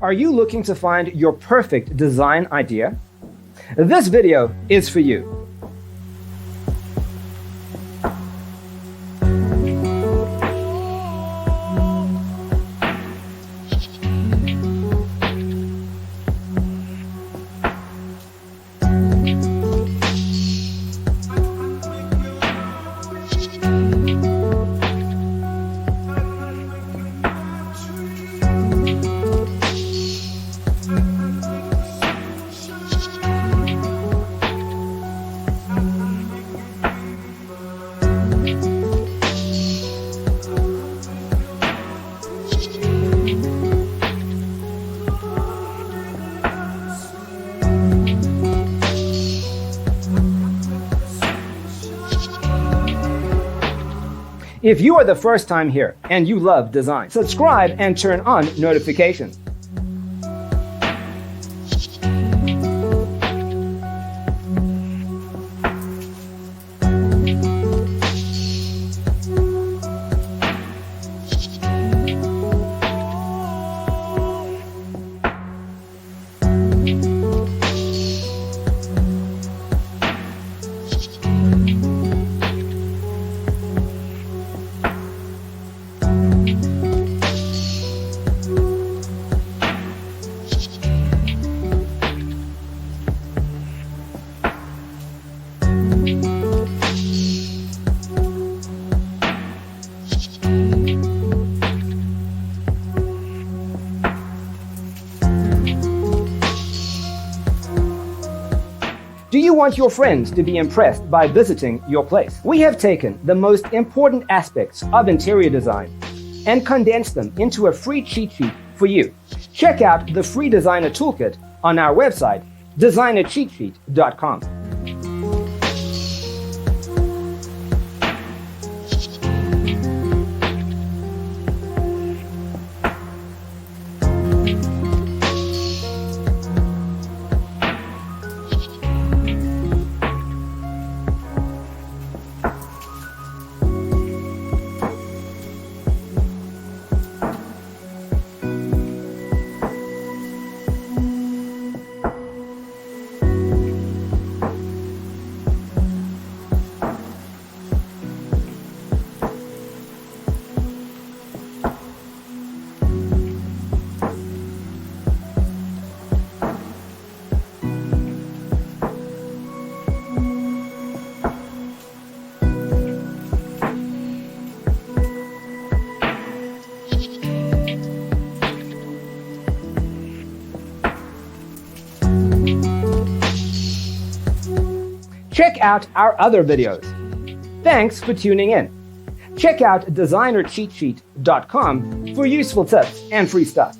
Are you looking to find your perfect design idea? This video is for you. If you are the first time here and you love design, subscribe and turn on notifications. Do you want your friends to be impressed by visiting your place? We have taken the most important aspects of interior design and condensed them into a free cheat sheet for you. Check out the free designer toolkit on our website, designercheatsheet.com. Check out our other videos. Thanks for tuning in. Check out designercheatsheet.com for useful tips and free stuff.